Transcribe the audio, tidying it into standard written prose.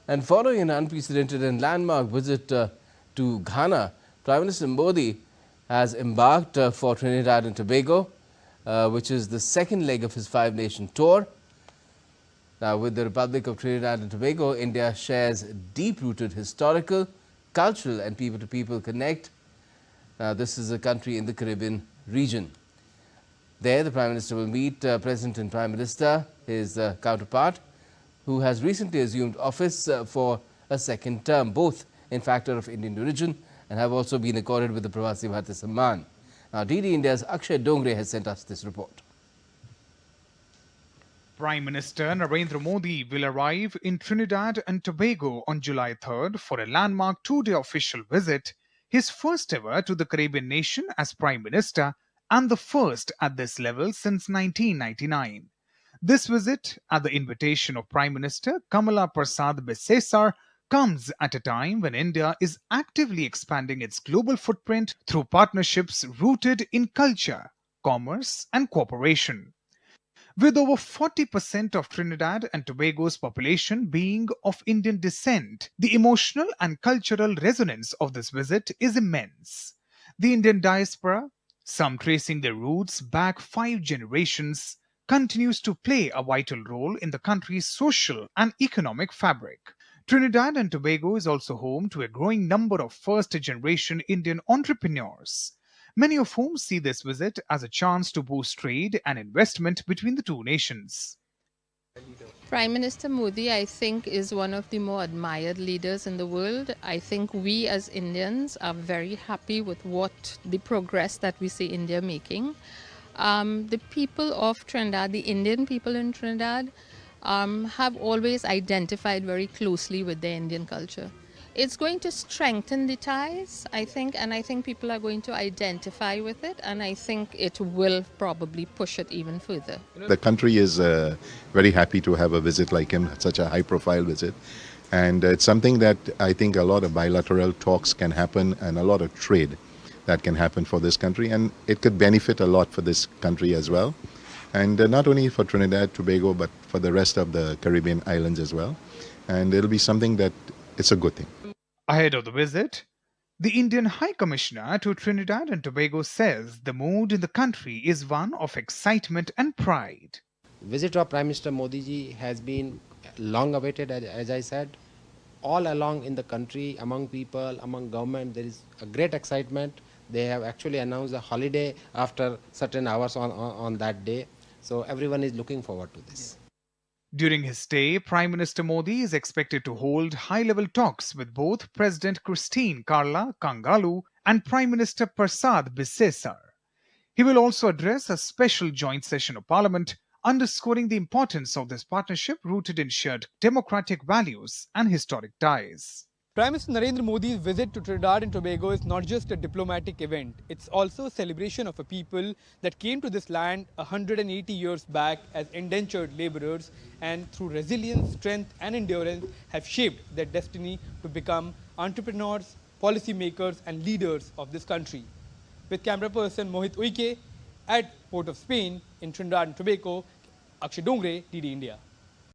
And following an unprecedented and landmark visit to Ghana, Prime Minister Modi has embarked for Trinidad and Tobago, which is the second leg of his five-nation tour. Now, with the Republic of Trinidad and Tobago, India shares deep-rooted historical, cultural and people-to-people connect. Now, this is a country in the Caribbean region. There, the Prime Minister will meet President and Prime Minister, his counterpart, who has recently assumed office for a second term. Both, in fact, are of Indian origin and have also been accorded with the Prasar Bharati Samman. Now, DD India's Akshay Dongre has sent us this report. Prime Minister Narendra Modi will arrive in Trinidad and Tobago on July 3rd for a landmark two-day official visit, his first ever to the Caribbean nation as Prime Minister and the first at this level since 1999. This visit, at the invitation of Prime Minister Kamla Persad Bissessar, comes at a time when India is actively expanding its global footprint through partnerships rooted in culture, commerce and cooperation. With over 40% of Trinidad and Tobago's population being of Indian descent, the emotional and cultural resonance of this visit is immense. The Indian diaspora, some tracing their roots back 5 generations, continues to play a vital role in the country's social and economic fabric. Trinidad and Tobago is also home to a growing number of first-generation Indian entrepreneurs, many of whom see this visit as a chance to boost trade and investment between the two nations. Prime Minister Modi, I think, is one of the more admired leaders in the world. I think we as Indians are very happy with the progress that we see India making. The people of Trinidad, the Indian people in Trinidad, have always identified very closely with their Indian culture. It's going to strengthen the ties, I think, and I think people are going to identify with it, and I think it will probably push it even further. The country is very happy to have a visit like him, such a high-profile visit, and it's something that I think a lot of bilateral talks can happen and a lot of trade that can happen for this country, and it could benefit a lot for this country as well, and not only for Trinidad, Tobago, but for the rest of the Caribbean islands as well, and it'll be something that it's a good thing. Ahead of the visit, the Indian High Commissioner to Trinidad and Tobago says the mood in the country is one of excitement and pride. The visit of Prime Minister Modi ji has been long awaited, as I said. All along in the country, among people, among government, there is a great excitement. They have actually announced a holiday after certain hours on that day. So everyone is looking forward to this. During his stay, Prime Minister Modi is expected to hold high-level talks with both President Christine Carla Kangalu and Prime Minister Persad Bissessar. He will also address a special joint session of Parliament, underscoring the importance of this partnership rooted in shared democratic values and historic ties. Prime Minister Narendra Modi's visit to Trinidad and Tobago is not just a diplomatic event, it's also a celebration of a people that came to this land 180 years back as indentured laborers and through resilience, strength and endurance have shaped their destiny to become entrepreneurs, policymakers and leaders of this country. With camera person Mohit Uike at Port of Spain in Trinidad and Tobago, Akshay Dongre, DD India.